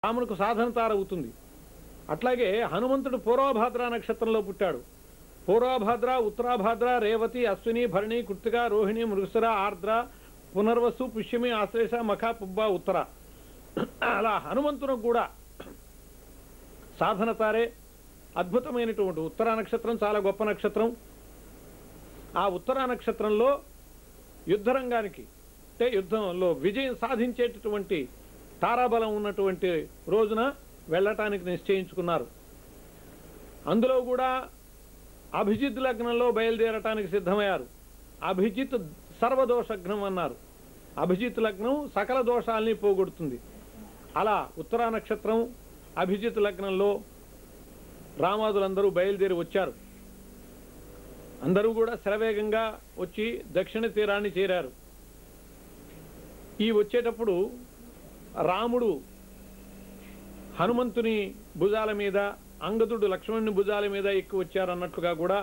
రామునికి సాధన తారవుతుంది. అట్లాగే హనుమంతుడు పూర్వభాద్ర నక్షత్రంలో పుట్టాడు. పూర్వభాద్ర, ఉత్తరాభాద్ర, రేవతి, అశ్విని, భరణి, కృత్తిక, రోహిణి, మృగశిర, ఆర్ద్ర, పునర్వసు, పుష్యమి, ఆశ్లేష, మఖ, పుబ్బ, ఉత్తర. అలా హనుమంతునికి కూడా సాధన తారే అద్భుతమైనటువంటి ఉత్తరా నక్షత్రం చాలా గొప్ప నక్షత్రం. ఆ ఉత్తరా నక్షత్రంలో యుద్ధరంగానికి అంటే యుద్ధంలో విజయం సాధించేటటువంటి తారాబలం ఉన్నటువంటి రోజున వెళ్ళటానికి నిశ్చయించుకున్నారు. అందులో కూడా అభిజిత్ లగ్నంలో బయలుదేరటానికి సిద్ధమయ్యారు. అభిజిత్ సర్వదోషగ్నం అన్నారు. అభిజిత్ లగ్నం సకల దోషాలని పోగొడుతుంది. అలా ఉత్తరా నక్షత్రం అభిజిత్ లగ్నంలో రామాదులందరూ బయలుదేరి వచ్చారు. అందరూ కూడా శరవేగంగా వచ్చి దక్షిణ తీరాన్ని చేరారు. ఈ వచ్చేటప్పుడు రాముడు హనుమంతుని భుజాల మీద, అంగదుడు లక్ష్మణుని భుజాల మీద ఎక్కి వచ్చారన్నట్లుగా కూడా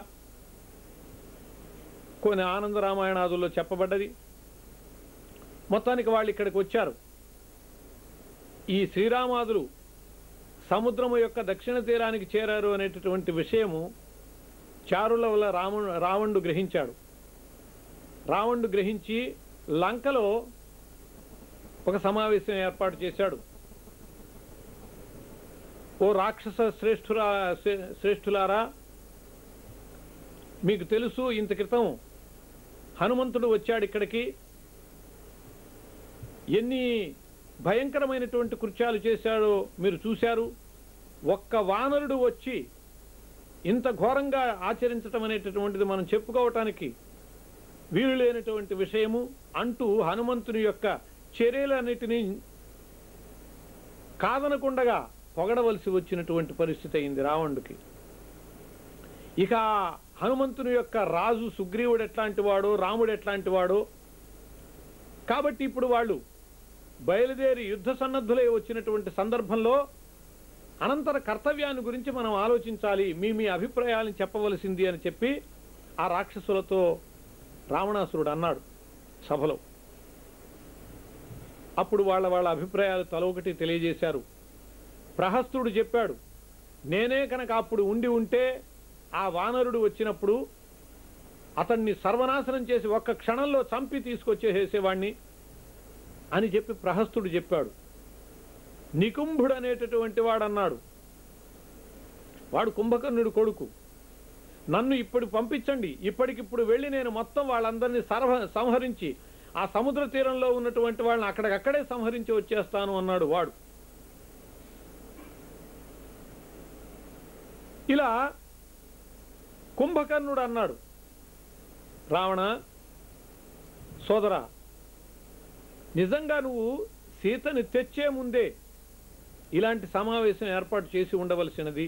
కొన్ని ఆనంద రామాయణాదుల్లో చెప్పబడ్డది. మొత్తానికి వాళ్ళు ఇక్కడికి వచ్చారు. ఈ శ్రీరామాదులు సముద్రము యొక్క దక్షిణ తీరానికి చేరారు అనేటటువంటి విషయము చారుల వల్ల రావణుడు గ్రహించాడు. రావణుడు గ్రహించి లంకలో ఒక సమావేశం ఏర్పాటు చేశాడు. ఓ రాక్షస శ్రేష్ఠులారా, మీకు తెలుసు ఇంత క్రితం హనుమంతుడు వచ్చాడు ఇక్కడికి. ఎన్ని భయంకరమైనటువంటి కృత్యాలు చేశాడో మీరు చూశారు. ఒక్క వానరుడు వచ్చి ఇంత ఘోరంగా ఆచరించటం అనేటటువంటిది మనం చెప్పుకోవటానికి వీలు లేనటువంటి విషయము అంటూ హనుమంతుని యొక్క చర్యలన్నిటినీ కాదనకుండగా పొగడవలసి వచ్చినటువంటి పరిస్థితి అయింది రావణుడికి. ఇక హనుమంతుని యొక్క రాజు సుగ్రీవుడు ఎట్లాంటి వాడో, రాముడు ఎట్లాంటి వాడో, కాబట్టి ఇప్పుడు వాళ్ళు బయలుదేరి యుద్ధ సన్నద్ధులై వచ్చినటువంటి సందర్భంలో అనంతర కర్తవ్యాన్ని గురించి మనం ఆలోచించాలి, మీ అభిప్రాయాలను చెప్పవలసింది అని చెప్పి ఆ రాక్షసులతో రావణాసురుడు అన్నాడు సభలో. అప్పుడు వాళ్ళ అభిప్రాయాలు తలొకటి తెలియజేశారు. ప్రహస్తుడు చెప్పాడు, నేనే కనుక అప్పుడు ఉంటే ఆ వానరుడు వచ్చినప్పుడు అతన్ని సర్వనాశనం చేసి ఒక్క క్షణంలో చంపి తీసుకొచ్చేసేవాణ్ణి అని చెప్పి ప్రహస్తుడు చెప్పాడు. నికుంభుడు అనేటటువంటి వాడన్నాడు, వాడు కుంభకర్ణుడి కొడుకు, నన్ను ఇప్పుడు పంపించండి, ఇప్పటికిప్పుడు వెళ్ళి నేను మొత్తం వాళ్ళందరినీ సంహరించి ఆ సముద్ర తీరంలో ఉన్నటువంటి వాళ్ళని అక్కడికక్కడే సంహరించి వచ్చేస్తాను అన్నాడు వాడు. ఇలా కుంభకర్ణుడు అన్నాడు, రావణ సోదరా, నిజంగా నువ్వు సీతని తెచ్చే ముందే ఇలాంటి సమావేశం ఏర్పాటు చేసి ఉండవలసినది.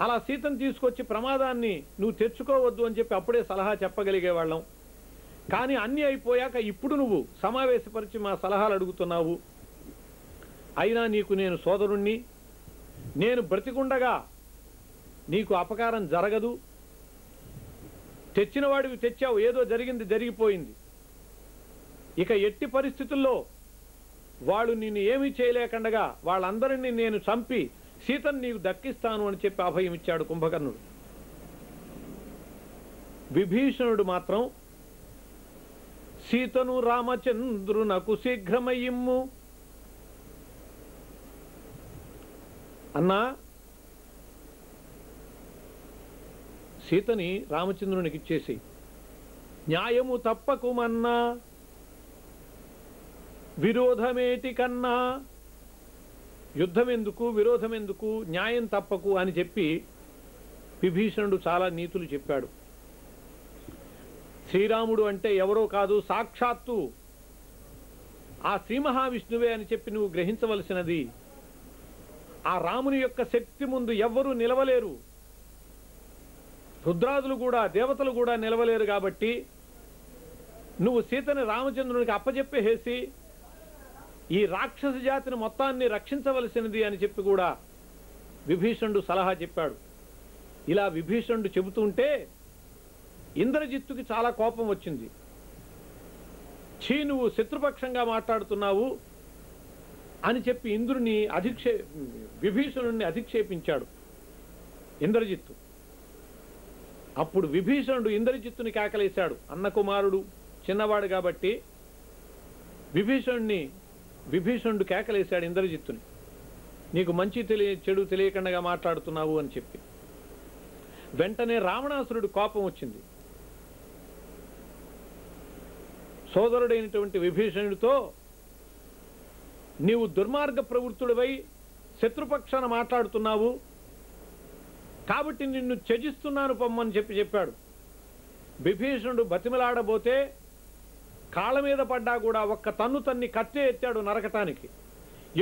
అలా సీతను తీసుకొచ్చి ప్రమాదాన్ని నువ్వు తెచ్చుకోవద్దు అని చెప్పి అప్పుడే సలహా చెప్పగలిగేవాళ్ళం. కానీ అన్నీ అయిపోయాక ఇప్పుడు నువ్వు సమావేశపరిచి మా సలహాలు అడుగుతున్నావు. అయినా నీకు నేను సోదరుణ్ణి, నేను బ్రతికుండగా నీకు అపకారం జరగదు. తెచ్చిన వాడివి తెచ్చావు, ఏదో జరిగింది జరిగిపోయింది. ఇక ఎట్టి పరిస్థితుల్లో వాళ్ళు నిన్ను ఏమీ చేయలేకుండగా వాళ్ళందరినీ నేను చంపి సీతను నీకు దక్కిస్తాను అని చెప్పి అభయం ఇచ్చాడు కుంభకర్ణుడు. విభీషణుడు మాత్రం సీతను రామచంద్రునకు శీఘ్రమయ్యిమ్ము అన్నా, సీతని రామచంద్రునికి ఇచ్చేసి న్యాయము తప్పకుమన్నా విరోధమేటి కన్నా, యుద్ధం ఎందుకు, విరోధం ఎందుకు, న్యాయం తప్పకు అని చెప్పి విభీషణుడు చాలా నీతులు చెప్పాడు. శ్రీరాముడు అంటే ఎవరో కాదు, సాక్షాత్తు ఆ శ్రీ మహావిష్ణువే అని చెప్పి నువ్వు గ్రహించవలసినది. ఆ రాముని యొక్క శక్తి ముందు ఎవ్వరూ నిలవలేరు, రుద్రాదులు కూడా దేవతలు కూడా నిలవలేరు. కాబట్టి నువ్వు సీతని రామచంద్రునికి అప్పచెప్పేసి ఈ రాక్షస జాతిని మొత్తాన్ని రక్షించవలసినది అని చెప్పి కూడా విభీషణుడు సలహా చెప్పాడు. ఇలా విభీషణుడు చెబుతుంటే ఇంద్రజిత్తుకి చాలా కోపం వచ్చింది. ఛీ, నువ్వు శత్రుపక్షంగా మాట్లాడుతున్నావు, అని చెప్పి ఇంద్రుని విభీషణుడిని అధిక్షేపించాడు ఇంద్రజిత్తు. అప్పుడు విభీషణుడు ఇంద్రజిత్తుని కేకలేశాడు. అన్న కుమారుడు చిన్నవాడు కాబట్టి విభీషణుడు కేకలేశాడు ఇంద్రజిత్తుని, నీకు మంచి చెడు తెలియకుండా మాట్లాడుతున్నావు అని చెప్పి. వెంటనే రావణాసురుడు కోపం వచ్చింది. సోదరుడైనటువంటి విభీషణుడితో, నీవు దుర్మార్గ ప్రవృత్తుడివై శత్రుపక్షాన మాట్లాడుతున్నావు కాబట్టి నిన్ను త్యజిస్తున్నాను పొమ్మని చెప్పాడు. విభీషణుడు బతిమలాడబోతే కాళ్ళ మీద పడ్డా కూడా ఒక్క తన్ను తన్ని కత్తే ఎత్తాడు నరకటానికి.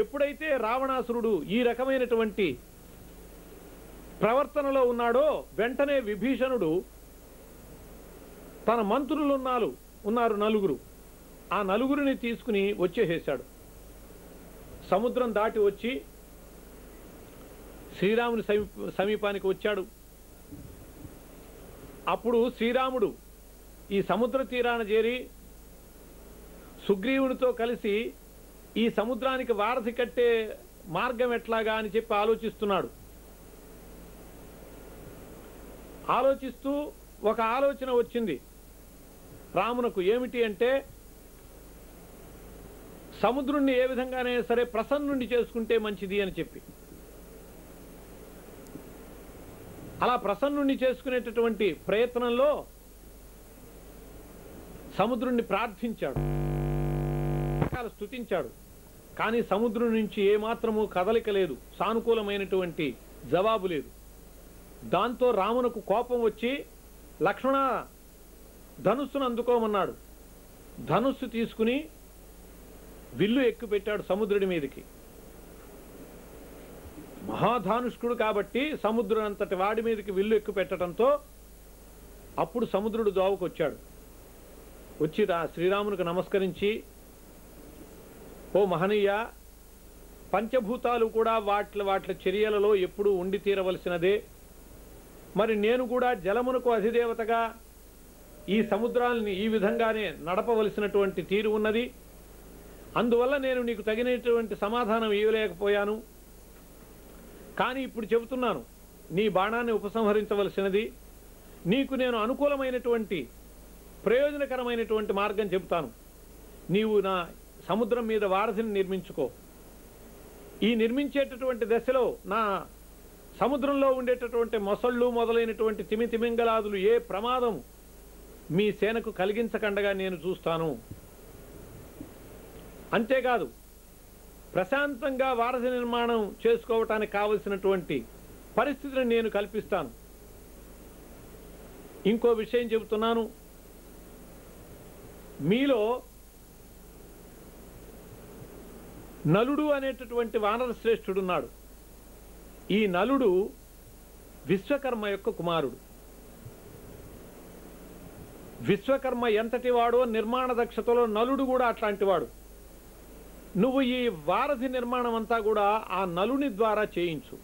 ఎప్పుడైతే రావణాసురుడు ఈ రకమైనటువంటి ప్రవర్తనలో ఉన్నాడో వెంటనే విభీషణుడు తన మంత్రులు ఉన్నారు నలుగురు, ఆ నలుగురిని తీసుకుని వచ్చేసాడు. సముద్రం దాటి వచ్చి శ్రీరాముని సమీపానికి వచ్చాడు. అప్పుడు శ్రీరాముడు ఈ సముద్ర తీరాన చేరి సుగ్రీవునితో కలిసి ఈ సముద్రానికి వారధి కట్టే మార్గం ఎట్లాగా అని చెప్పి ఆలోచిస్తున్నాడు. ఆలోచిస్తూ ఒక ఆలోచన వచ్చింది రామునకు. ఏమిటి అంటే, సముద్రుణ్ణి ఏ విధంగానే సరే ప్రసన్నుండి చేసుకుంటే మంచిది అని చెప్పి అలా ప్రసన్నుణ్ణి చేసుకునేటటువంటి ప్రయత్నంలో సముద్రుణ్ణి ప్రార్థించాడు, స్తుతించాడు. కానీ సముద్రం నుంచి ఏమాత్రము కదలిక లేదు, సానుకూలమైనటువంటి జవాబు లేదు. దాంతో రామునకు కోపం వచ్చి, లక్ష్మణ ధనుస్సును అందుకోమన్నాడు. ధనుస్సు తీసుకుని విల్లు ఎక్కుపెట్టాడు సముద్రుడి మీదకి. మహాధానుష్కుడు కాబట్టి సముద్రం అంతటి వాడి మీదకి విల్లు ఎక్కువ పెట్టడంతో అప్పుడు సముద్రుడు దోవకొచ్చాడు. వచ్చి శ్రీరామునికి నమస్కరించి, ఓ మహనీయ, పంచభూతాలు కూడా వాట్ల చర్యలలో ఎప్పుడూ ఉండి తీరవలసినదే. మరి నేను కూడా జలమునకు అధిదేవతగా ఈ సముద్రాలని ఈ విధంగానే నడపవలసినటువంటి తీరు ఉన్నది. అందువల్ల నేను నీకు తగినటువంటి సమాధానం ఇవ్వలేకపోయాను. కానీ ఇప్పుడు చెబుతున్నాను, నీ బాణాన్ని ఉపసంహరించవలసినది. నీకు నేను అనుకూలమైనటువంటి ప్రయోజనకరమైనటువంటి మార్గం చెబుతాను. నీవు నా సముద్రం మీద వారధిని నిర్మించుకో. ఈ నిర్మించేటటువంటి దశలో నా సముద్రంలో ఉండేటటువంటి మొసళ్ళు మొదలైనటువంటి తిమింగలాదులు ఏ ప్రమాదం మీ సేనకు కలిగించకుండా నేను చూస్తాను. అంతేకాదు, ప్రశాంతంగా వారధి నిర్మాణం చేసుకోవటానికి కావలసినటువంటి పరిస్థితిని నేను కల్పిస్తాను. ఇంకో విషయం చెబుతున్నాను, మీలో నలుడు అనేటటువంటి వానర శ్రేష్ఠుడున్నాడు. ఈ నలుడు విశ్వకర్మ యొక్క కుమారుడు. విశ్వకర్మ ఎంతటి వాడో నిర్మాణ దక్షతలో నలుడు కూడా అట్లాంటి వాడు. నువ్వు ఈ వారధి నిర్మాణం అంతా కూడా ఆ నలుని ద్వారా చేయించు.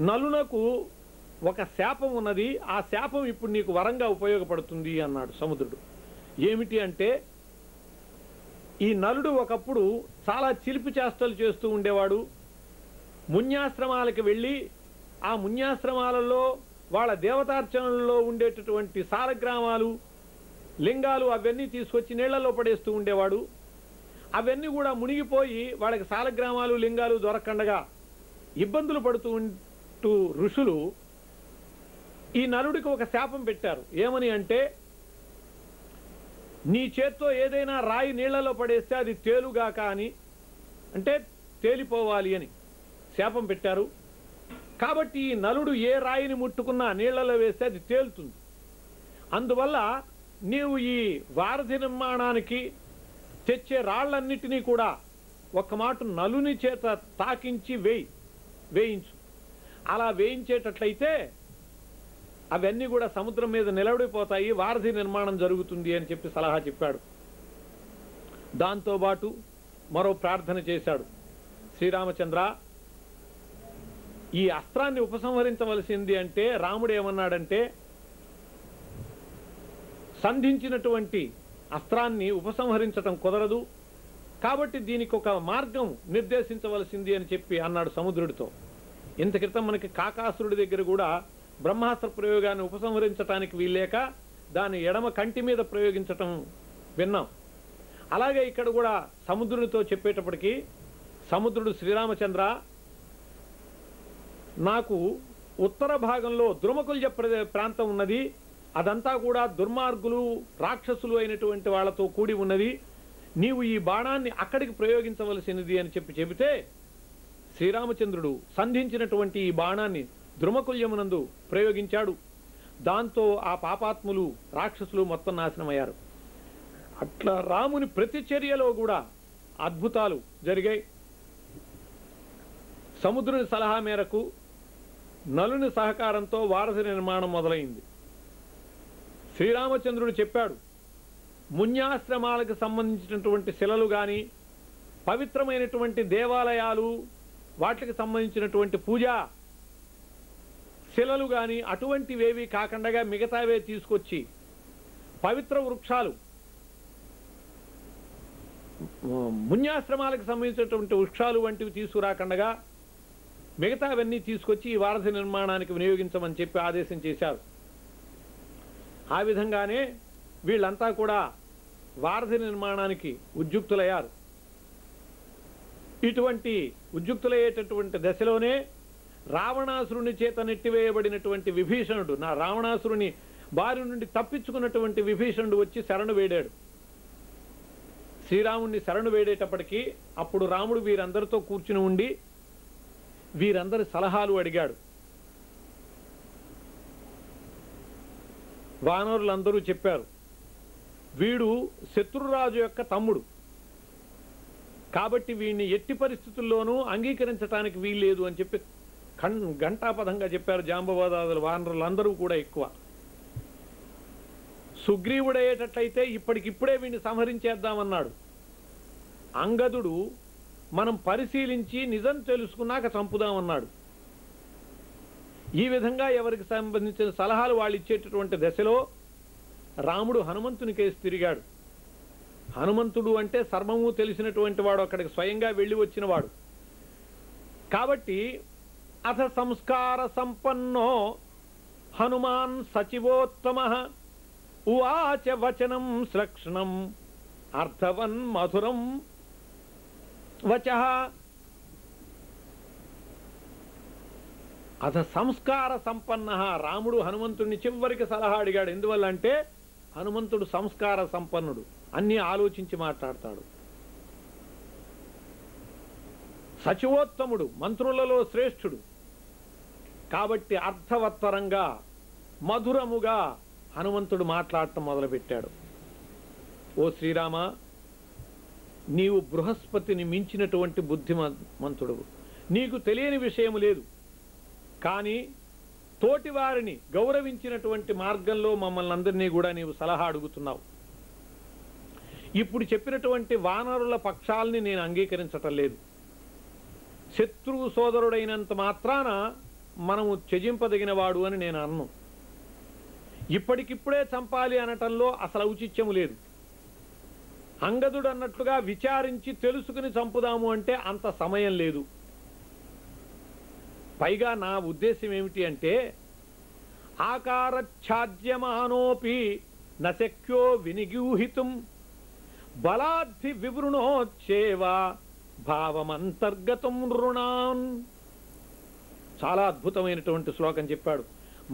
నలునకు ఒక శాపం ఉన్నది, ఆ శాపం ఇప్పుడు నీకు వరంగా ఉపయోగపడుతుంది అన్నాడు సముద్రుడు. ఏమిటి అంటే, ఈ నలుడు ఒకప్పుడు చాలా చిలిపి చేష్టలు చేస్తూ ఉండేవాడు. మున్యాశ్రమాలకు వెళ్ళి ఆ మున్యాశ్రమాలలో వాళ్ళ దేవతార్చనలలో ఉండేటటువంటి సాలగ్రామాలు, లింగాలు అవన్నీ తీసుకొచ్చి నీళ్లలో పడేస్తూ ఉండేవాడు. అవన్నీ కూడా మునిగిపోయి వాళ్ళకి సాలగ్రామాలు లింగాలు దొరకండగా ఇబ్బందులు పడుతూ ఋషులు ఈ నలుడికి ఒక శాపం పెట్టారు. ఏమని అంటే, నీ చేత్తో ఏదైనా రాయి నీళ్లలో పడేస్తే అది తేలుగాక అని, అంటే తేలిపోవాలి అని శాపం పెట్టారు. కాబట్టి ఈ నలుడు ఏ రాయిని ముట్టుకున్నా నీళ్లలో వేస్తే అది తేలుతుంది. అందువల్ల నీవు ఈ వారధి నిర్మాణానికి తెచ్చే రాళ్లన్నిటినీ కూడా ఒక్క మాట నలుని చేత తాకించి వేయించు. అలా వేయించేటట్లయితే అవన్నీ కూడా సముద్రం మీద నిలబడిపోతాయి, వారధి నిర్మాణం జరుగుతుంది అని చెప్పి సలహా చెప్పాడు. దాంతోపాటు మరో ప్రార్థన చేశాడు. శ్రీరామచంద్ర, ఈ అస్త్రాన్ని ఉపసంహరించవలసింది అంటే రాముడు ఏమన్నాడంటే, సంధించినటువంటి అస్త్రాన్ని ఉపసంహరించటం కుదరదు, కాబట్టి దీనికి ఒక మార్గం నిర్దేశించవలసింది అని చెప్పి అన్నాడు సముద్రుడితో. ఇంత క్రితం మనకి కాకాసురుడి దగ్గర కూడా బ్రహ్మాస్త్ర ప్రయోగాన్ని ఉపసంహరించడానికి వీల్లేక దాని ఎడమ కంటి మీద ప్రయోగించటం విన్నాం. అలాగే ఇక్కడ కూడా సముద్రుడితో చెప్పేటప్పటికీ సముద్రుడు శ్రీరామచంద్ర, నాకు ఉత్తర భాగంలో ద్రుమకుల్య ప్రాంతం ఉన్నది, అదంతా కూడా దుర్మార్గులు రాక్షసులు అయినటువంటి వాళ్ళతో కూడి ఉన్నది, నీవు ఈ బాణాన్ని అక్కడికి ప్రయోగించవలసినది అని చెబితే శ్రీరామచంద్రుడు సంధించినటువంటి ఈ బాణాన్ని ద్రుమకుల్యమునందు ప్రయోగించాడు. దాంతో ఆ పాపాత్ములు రాక్షసులు మొత్తం నాశనమయ్యారు. అట్లా రాముని ప్రతిచర్యలో కూడా అద్భుతాలు జరిగాయి. సముద్రుని సలహా మేరకు నలుని సహకారంతో వారధి నిర్మాణం మొదలైంది. శ్రీరామచంద్రుడు చెప్పాడు, మున్యాశ్రమాలకు సంబంధించినటువంటి శిలలు కానీ, పవిత్రమైనటువంటి దేవాలయాలు వాటికి సంబంధించినటువంటి పూజా శిలలు కానీ అటువంటివేవి కాకుండా మిగతావే తీసుకొచ్చి, పవిత్ర వృక్షాలు మున్యాశ్రమాలకు సంబంధించినటువంటి వృక్షాలు వంటివి తీసుకురాకుండా మిగతావన్నీ తీసుకొచ్చి ఈ వారధి నిర్మాణానికి వినియోగించమని చెప్పి ఆదేశం చేశారు. ఆ విధంగానే వీళ్ళంతా కూడా వారధి నిర్మాణానికి ఉద్యుక్తులయ్యారు. ఇటువంటి ఉద్యుక్తులయ్యేటటువంటి దశలోనే రావణాసురుని చేత నెట్టివేయబడినటువంటి విభీషణుడు, నా రావణాసురుని బారి నుండి తప్పించుకున్నటువంటి విభీషణుడు వచ్చి శరణు వేడాడు. శ్రీరాముణ్ణి శరణు వేడేటప్పటికీ అప్పుడు రాముడు వీరందరితో కూర్చుని ఉండి వీరందరి సలహాలు అడిగాడు. వానరులందరూ చెప్పారు, వీడు శత్రురాజు యొక్క తమ్ముడు కాబట్టి వీడిని ఎట్టి పరిస్థితుల్లోనూ అంగీకరించడానికి వీల్లేదు అని చెప్పి ఘంటాపథంగా చెప్పారు జాంబవాదాదులు వానరులందరూ కూడా. ఎక్కువ సుగ్రీవుడయ్యేటట్లయితే ఇప్పటికిప్పుడే వీడిని సంహరించేద్దామన్నాడు. అంగదుడు మనం పరిశీలించి నిజం తెలుసుకున్నాక చంపుదామన్నాడు. ఈ విధంగా ఎవరికి సంబంధించిన సలహాలు వాళ్ళు ఇచ్చేటటువంటి దశలో రాముడు హనుమంతుని కేసి తిరిగాడు. హనుమంతుడు అంటే సర్వము తెలిసినటువంటి వాడు, అక్కడికి స్వయంగా వెళ్ళి వచ్చినవాడు కాబట్టి అథ సంస్కార సంపన్నో హనుమాన్ సచివోత్తమ ఉవాచ వచనం శ్లక్షణం అర్థవన్ మధురం వచః. అథ సంస్కార సంపన్న, రాముడు హనుమంతుడిని చివరికి సలహా అడిగాడు. ఎందువల్ల అంటే హనుమంతుడు సంస్కార సంపన్నుడు, అన్నీ ఆలోచించి మాట్లాడతాడు. సచివోత్తముడు, మంత్రులలో శ్రేష్ఠుడు కాబట్టి అర్థవత్తరంగా మధురముగా హనుమంతుడు మాట్లాడటం మొదలుపెట్టాడు. ఓ శ్రీరామ, నీవు బృహస్పతిని మించినటువంటి బుద్ధిమంతుడు, నీకు తెలియని విషయం లేదు. కానీ తోటివారిని గౌరవించినటువంటి మార్గంలో మమ్మల్ని అందరినీ కూడా నీవు సలహా అడుగుతున్నావు. ఇప్పుడు చెప్పినటువంటి వానరుల పక్షాలని నేను అంగీకరించటం లేదు. శత్రువు సోదరుడైనంత మాత్రాన మనము త్యజింపదగిన వాడు అని నేను అన్ను. ఇప్పటికిప్పుడే చంపాలి అనటంలో అసలు ఔచిత్యము లేదు. అంగదుడు అన్నట్లుగా విచారించి తెలుసుకుని చంపుదాము అంటే అంత సమయం లేదు. పైగా నా ఉద్దేశం ఏమిటి అంటే ఆకారఛాద్యమానోపి నశక్యో వినిగూహితుం బలాద్ధి వివృణోచ్చేవ భావమంతర్గతం రుణాన్. చాలా అద్భుతమైనటువంటి శ్లోకం చెప్పాడు.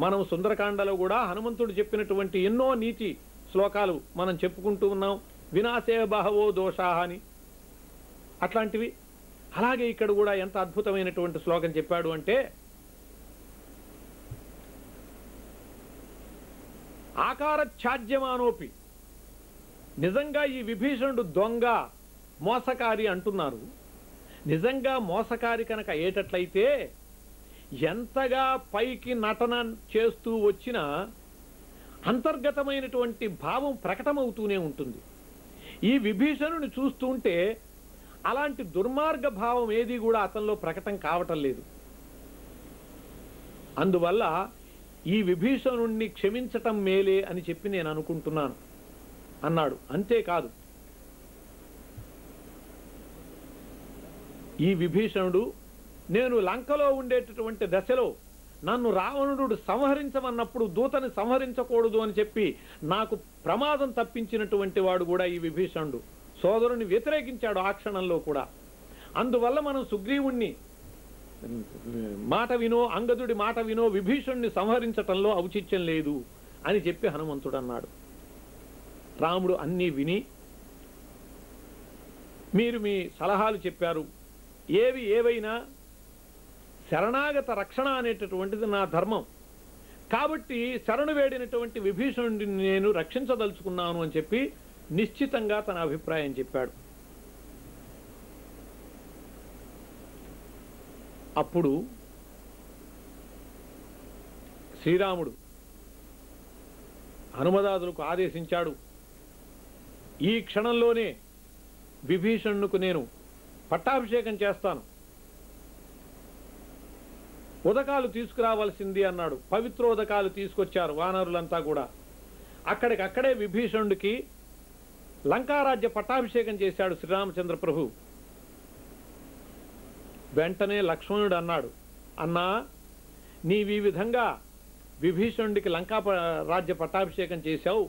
మనం సుందరకాండలో కూడా హనుమంతుడు చెప్పినటువంటి ఎన్నో నీతి శ్లోకాలు మనం చెప్పుకుంటూ ఉన్నాం. వినాశే బహవో దోషా అని అట్లాంటివి. అలాగే ఇక్కడ కూడా ఎంత అద్భుతమైనటువంటి శ్లోకం చెప్పాడు అంటే ఆకారఛాద్యమానోపి, నిజంగా ఈ విభీషణుడు దొంగ మోసకారి అంటున్నారు. నిజంగా మోసకారి కనుక అయ్యేటట్లయితే ఎంతగా పైకి నటన చేస్తూ వచ్చినా అంతర్గతమైనటువంటి భావం ప్రకటమవుతూనే ఉంటుంది. ఈ విభీషణుని చూస్తుంటే అలాంటి దుర్మార్గ భావం ఏది కూడా అతనిలో ప్రకటన కావటం లేదు. అందువల్ల ఈ విభీషణుణ్ణి క్షమించటం మేలే అని చెప్పి నేను అనుకుంటున్నాను అన్నాడు. అంతేకాదు, ఈ విభీషణుడు నేను లంకలో ఉండేటటువంటి దశలో నన్ను రావణుడు సంహరించమన్నప్పుడు దూతని సంహరించకూడదు అని చెప్పి నాకు ప్రమాదం తప్పించినటువంటి వాడు కూడా ఈ విభీషణుడు. సోదరుని వ్యతిరేకించాడు ఆ క్షణంలో కూడా. అందువల్ల మనం సుగ్రీవుణ్ణి మాట వినో, అంగదుడి మాట వినో, విభీషణుని సంహరించటంలో ఔచిత్యం లేదు అని చెప్పి హనుమంతుడు అన్నాడు. రాముడు అన్నీ విని, మీరు మీ సలహాలు చెప్పారు, ఏవి ఏవైనా శరణాగత రక్షణ అనేటటువంటిది నా ధర్మం, కాబట్టి శరణు వేడినటువంటి విభీషణుడిని నేను రక్షించదలుచుకున్నాను అని చెప్పి నిశ్చితంగా తన అభిప్రాయం చెప్పాడు. అప్పుడు శ్రీరాముడు హనుమదాదులకు ఆదేశించాడు, ఈ క్షణంలోనే విభీషణుకు నేను పట్టాభిషేకం చేస్తాను, ఉదకాలు తీసుకురావాల్సింది అన్నాడు. పవిత్రోదకాలు తీసుకొచ్చారు వానరులంతా కూడా. అక్కడికక్కడే విభీషణుడికి లంకారాజ్య పట్టాభిషేకం చేశాడు శ్రీరామచంద్ర ప్రభు. వెంటనే లక్ష్మణుడు అన్నాడు, అన్నా నీవు ఈ విధంగా విభీషణుడికి లంకా రాజ్య పట్టాభిషేకం చేశావు,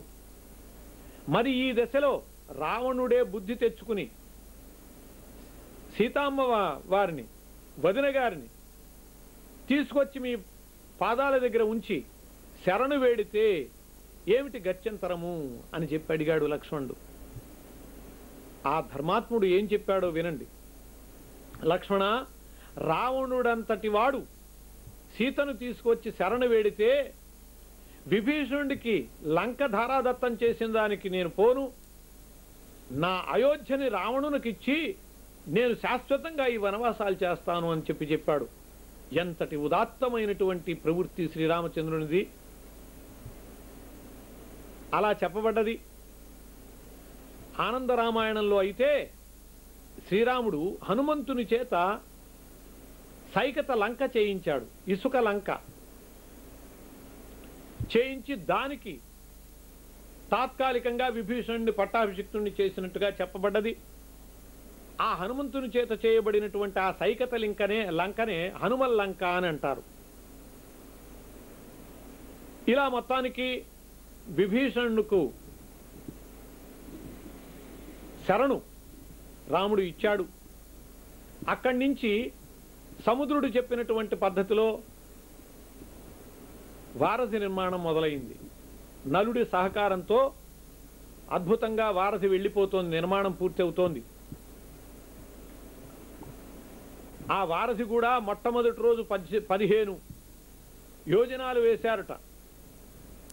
మరి ఈ దశలో రావణుడే బుద్ధి తెచ్చుకుని సీతమ్మ వారిని, వదిన గారిని తీసుకొచ్చి మీ పాదాల దగ్గర ఉంచి శరణు వేడితే ఏమిటి గత్యంతరము అని చెప్పి అడిగాడు లక్ష్మణుడు. ఆ ధర్మాత్ముడు ఏం చెప్పాడో వినండి. లక్ష్మణ, రావణుడంతటి వాడు సీతను తీసుకొచ్చి శరణు వేడితే విభీషణుడికి లంక ధారాదత్తం చేసిన దానికి నేను పోను, నా అయోధ్యని రావణునికిచ్చి నేను శాశ్వతంగా ఈ వనవాసాలు చేస్తాను అని చెప్పాడు. ఎంతటి ఉదాత్తమైనటువంటి ప్రవృత్తి శ్రీరామచంద్రునిది. అలా చెప్పబడ్డది. ఆనందరామాయణంలో అయితే శ్రీరాముడు హనుమంతుని చేత సైకత లంక చేయించాడు, ఇసుక లంక చేయించి దానికి తాత్కాలికంగా విభీషణుడిని పట్టాభిషిక్తుడిని చేసినట్టుగా చెప్పబడ్డది. ఆ హనుమంతుని చేత చేయబడినటువంటి ఆ సైకత లంకనే హనుమల్ లంక అని అంటారు. ఇలా మొత్తానికి విభీషణుకు శరణు రాముడు ఇచ్చాడు. అక్కడి నుంచి సముద్రుడు చెప్పినటువంటి పద్ధతిలో వారధి నిర్మాణం మొదలైంది. నలుడి సహకారంతో అద్భుతంగా వారధి వెళ్ళిపోతోంది, నిర్మాణం పూర్తి అవుతోంది. ఆ వారధి కూడా మొట్టమొదటి రోజు 15 యోజనాలు వేశారట,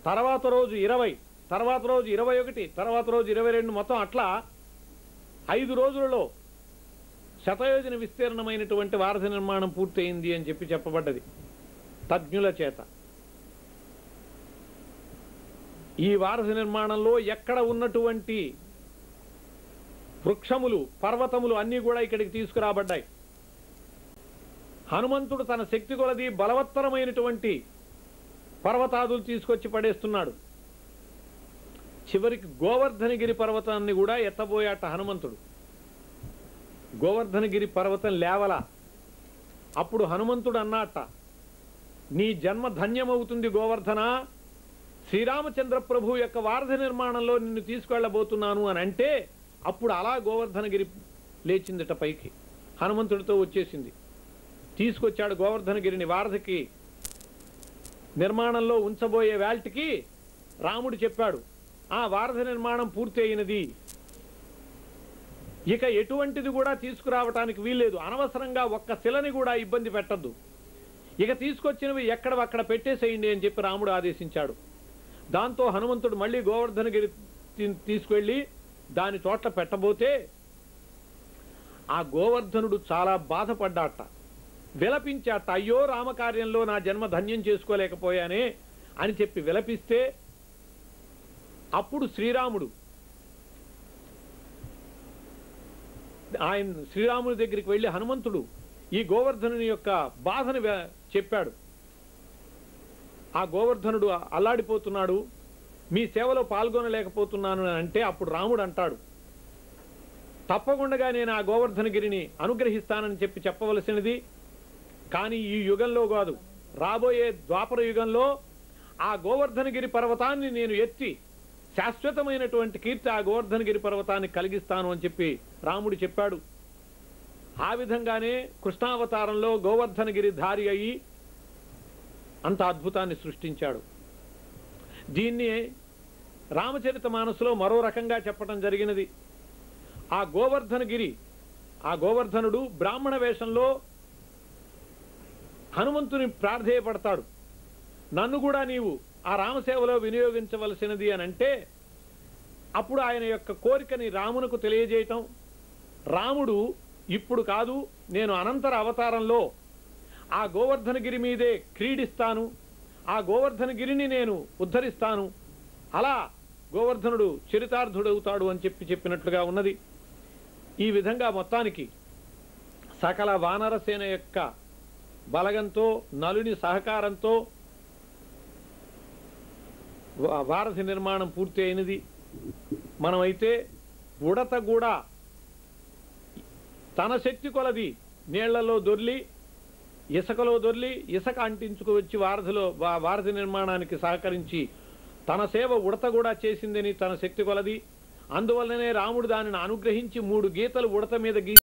తర్వాత రోజు 20, తర్వాత రోజు 21, తర్వాత రోజు 22, మొత్తం అట్లా 5 రోజులలో శతయోజన విస్తీర్ణమైనటువంటి వారధి నిర్మాణం పూర్తయింది అని చెప్పబడ్డది తజ్ఞుల చేత. ఈ వారధి నిర్మాణంలో ఎక్కడ ఉన్నటువంటి వృక్షములు, పర్వతములు అన్నీ కూడా ఇక్కడికి తీసుకురాబడ్డాయి. హనుమంతుడు తన శక్తి కొలది బలవత్తరమైనటువంటి పర్వతాదులు తీసుకొచ్చి పడేస్తున్నాడు. చివరికి గోవర్ధనగిరి పర్వతాన్ని కూడా ఎత్తబోయాట హనుమంతుడు. గోవర్ధనగిరి పర్వతం లేవలా. అప్పుడు హనుమంతుడు అన్నట్ట, నీ జన్మ ధన్యమవుతుంది గోవర్ధన, శ్రీరామచంద్ర ప్రభు యొక్క వారధి నిర్మాణంలో నిన్ను తీసుకెళ్లబోతున్నాను అని అంటే, అప్పుడు అలా గోవర్ధనగిరి లేచిందిట పైకి, హనుమంతుడితో వచ్చేసింది. తీసుకొచ్చాడు గోవర్ధనగిరిని. వారధికి నిర్మాణంలో ఉంచబోయే వేల్టికి రాముడు చెప్పాడు, ఆ వారధి నిర్మాణం పూర్తి అయినది, ఇక ఎటువంటిది కూడా తీసుకురావటానికి వీల్లేదు, అనవసరంగా ఒక్క శిలని కూడా ఇబ్బంది పెట్టద్దు, ఇక తీసుకొచ్చినవి ఎక్కడవక్కడ పెట్టేసేయండి అని చెప్పి రాముడు ఆదేశించాడు. దాంతో హనుమంతుడు మళ్ళీ గోవర్ధనగిరి తీసుకెళ్లి దాని చోట్ల పెట్టబోతే ఆ గోవర్ధనుడు చాలా బాధపడ్డాట, విలపించాట. అయ్యో రామకార్యంలో నా జన్మ ధన్యం చేసుకోలేకపోయానే అని చెప్పి విలపిస్తే, అప్పుడు శ్రీరాముడు శ్రీరాముడి దగ్గరికి వెళ్ళి హనుమంతుడు ఈ గోవర్ధనుని యొక్క బాధను చెప్పాడు. ఆ గోవర్ధనుడు అల్లాడిపోతున్నాడు, మీ సేవలో పాల్గొనలేకపోతున్నాను అని అంటే, అప్పుడు రాముడు అంటాడు, తప్పకుండా నేను ఆ గోవర్ధనగిరిని అనుగ్రహిస్తానని చెప్పవలసినది. కానీ ఈ యుగంలో కాదు, రాబోయే ద్వాపర యుగంలో ఆ గోవర్ధనగిరి పర్వతాన్ని నేను ఎత్తి శాశ్వతమైనటువంటి కీర్తి ఆ గోవర్ధనగిరి పర్వతాన్ని కలిగిస్తాను అని చెప్పి రాముడు చెప్పాడు. ఆ విధంగానే కృష్ణావతారంలో గోవర్ధనగిరి ధారి అయి అంత అద్భుతాన్ని సృష్టించాడు. దీన్ని రామచరితమానసులో మరో రకంగా చెప్పడం జరిగినది. ఆ గోవర్ధనుడు బ్రాహ్మణ వేషంలో హనుమంతుని ప్రార్థేయపడతాడు. నన్ను కూడా నీవు ఆ రామసేవలో వినియోగించవలసినది అని అంటే, అప్పుడు ఆయన యొక్క కోరికని రామునకు తెలియజేయటం, రాముడు ఇప్పుడు కాదు, నేను అనంతర అవతారంలో ఆ గోవర్ధనగిరి మీదే క్రీడిస్తాను, ఆ గోవర్ధనగిరిని నేను ఉద్ధరిస్తాను, అలా గోవర్ధనుడు చరితార్థుడవుతాడు అని చెప్పినట్లుగా ఉన్నది. ఈ విధంగా మొత్తానికి సకల వానరసేన యొక్క బలగంతో, నలుని సహకారంతో వారధి నిర్మాణం పూర్తి అయినది. మనమైతే ఉడత కూడా తన శక్తి కొలది నీళ్లలో దొర్లి, ఇసుకలో దొర్లి, ఇసుక అంటించుకు వచ్చి వారధి నిర్మాణానికి సహకరించి తన సేవ ఉడత కూడా చేసిందని తన శక్తి కొలది. అందువల్లనే రాముడు దానిని అనుగ్రహించి 3 గీతలు ఉడత మీద